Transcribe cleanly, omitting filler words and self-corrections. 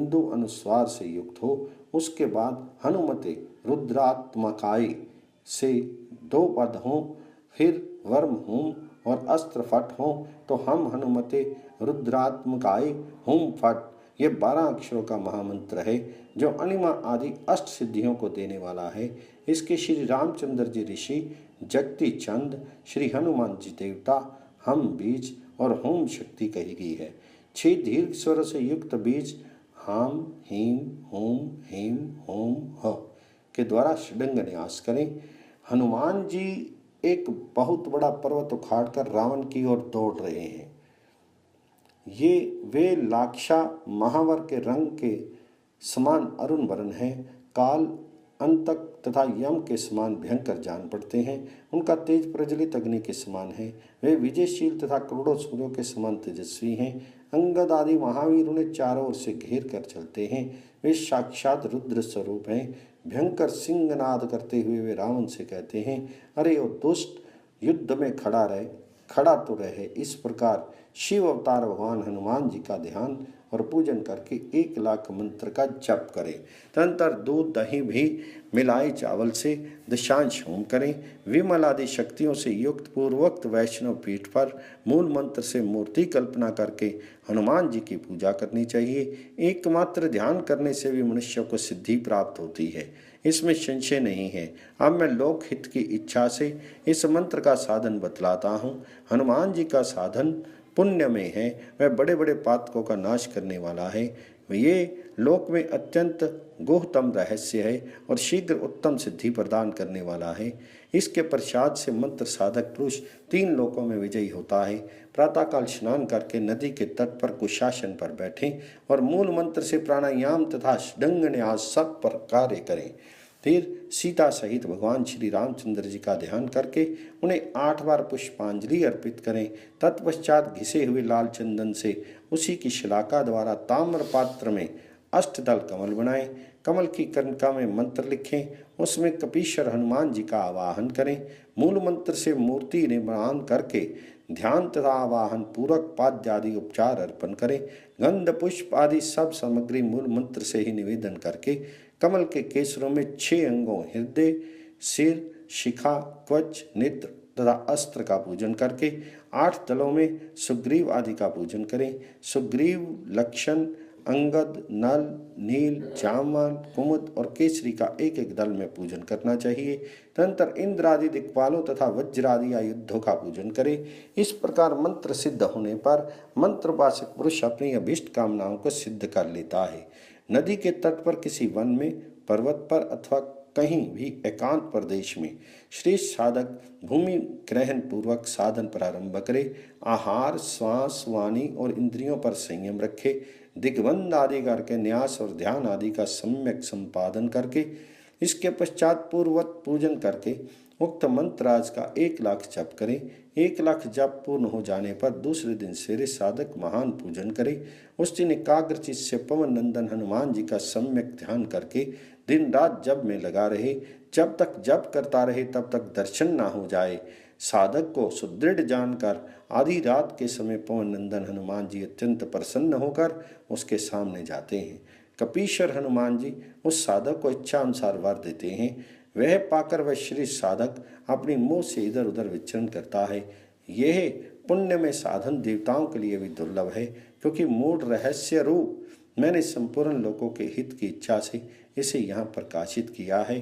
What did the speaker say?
बिंदु अनुस्वार से युक्त हो। उसके बाद हनुमते रुद्रात्मकाय से 2 पद हों, फिर वर्म हुम और अस्त्र फट हो तो हम हनुमते रुद्रात्मकाय हुम फट। ये 12 अक्षरों का महामंत्र है जो अणिमा आदि अष्ट सिद्धियों को देने वाला है। इसके श्री रामचंद्र जी ऋषि, जगती चंद, श्री हनुमान जी देवता, हम बीज और होम शक्ति कही गई है। 6 दीर्घ स्वर से युक्त बीज हाम हीम होम हेम होम ह के द्वारा षडंग न्यास करें। हनुमान जी एक बहुत बड़ा पर्वत उखाड़कर रावण की ओर दौड़ रहे हैं। ये वे लाक्षा महावर के रंग के समान अरुण वर्ण हैं। काल, अंतक तथा यम के समान भयंकर जान पड़ते हैं। उनका तेज प्रज्वलित अग्नि के समान है। वे विजयशील तथा करोड़ों सूर्यों के समान तेजस्वी हैं। अंगद आदि महावीर उन्हें चारों ओर से घेर कर चलते हैं। वे साक्षात रुद्र स्वरूप हैं। भयंकर सिंहनाद करते हुए वे रावण से कहते हैं, अरे ओ दुष्ट, युद्ध में खड़ा तो रहे। इस प्रकार शिव अवतार भगवान हनुमान जी का ध्यान और पूजन करके 1 लाख मंत्र का जप करें। तदंतर दूध दही भी मिलाए चावल से दशांश होम करें। विमल आदि शक्तियों से युक्त पूर्वोक्त वैष्णव पीठ पर मूल मंत्र से मूर्ति कल्पना करके हनुमान जी की पूजा करनी चाहिए। एकमात्र ध्यान करने से भी मनुष्य को सिद्धि प्राप्त होती है, इसमें संशय नहीं है। अब मैं लोकहित की इच्छा से इस मंत्र का साधन बतलाता हूँ। हनुमान जी का साधन पुण्य में है। वह बड़े बड़े पातकों का नाश करने वाला है। ये लोक में अत्यंत गुह्यतम रहस्य है और शीघ्र उत्तम सिद्धि प्रदान करने वाला है। इसके प्रसाद से मंत्र साधक पुरुष 3 लोकों में विजयी होता है। प्रातःकाल स्नान करके नदी के तट पर कुशासन पर बैठें और मूल मंत्र से प्राणायाम तथा षडंग न्यास सब पर कार्य करें। फिर सीता सहित भगवान श्री रामचंद्र जी का ध्यान करके उन्हें 8 बार पुष्पांजलि अर्पित करें। तत्पश्चात घिसे हुए लाल चंदन से उसी की शिलाका द्वारा ताम्र पात्र में अष्टदल कमल बनाएं। कमल की कर्णिका में मंत्र लिखें। उसमें कपीश्वर हनुमान जी का आवाहन करें। मूल मंत्र से मूर्ति निर्माण करके ध्यान तथा आवाहन पूर्वक पाद्य आदि उपचार अर्पण करें। गंध पुष्प आदि सब सामग्री मूल मंत्र से ही निवेदन करके कमल के केसरों में 6 अंगों हृदय, सिर, शिखा, कवच, नेत्र तथा अस्त्र का पूजन करके 8 दलों में सुग्रीव आदि का पूजन करें। सुग्रीव, लक्षण, अंगद, नल, नील, जामवान, कुमुद और केसरी का 1-1 दल में पूजन करना चाहिए। तदनंतर इंद्र आदि दिक्पालों तथा वज्र आदि आयुधों का पूजन करें। इस प्रकार मंत्र सिद्ध होने पर मंत्रवाचक पुरुष अपनी अभीष्ट कामनाओं को सिद्ध कर लेता है। नदी के तट पर किसी वन में, पर्वत पर अथवा कहीं भी एकांत प्रदेश में श्रेष्ठ साधक भूमि ग्रहण पूर्वक साधन प्रारंभ करे। आहार, श्वास, वाणी और इंद्रियों पर संयम रखे। दिग्बंध आदि करके न्यास और ध्यान आदि का सम्यक संपादन करके इसके पश्चात पूर्ववत पूजन करके उक्त मंत्राज का 1 लाख जप करें। 1 लाख जप पूर्ण हो जाने पर दूसरे दिन सवेरे साधक महान पूजन करे। उस दिन एकाग्रचित से पवन नंदन हनुमान जी का सम्यक ध्यान करके दिन रात जप में लगा रहे। जब तक जप करता रहे तब तक दर्शन ना हो जाए। साधक को सुदृढ़ जानकर आधी रात के समय पवन नंदन हनुमान जी अत्यंत प्रसन्न होकर उसके सामने जाते हैं। कपीश्वर हनुमान जी उस साधक को इच्छा अनुसार वर देते हैं। वह पाकर वह श्री साधक अपनी मुँह से इधर उधर विचरण करता है। यह पुण्य में साधन देवताओं के लिए भी दुर्लभ है, क्योंकि मूल रहस्य रूप मैंने संपूर्ण लोगों के हित की इच्छा से इसे यहाँ प्रकाशित किया है।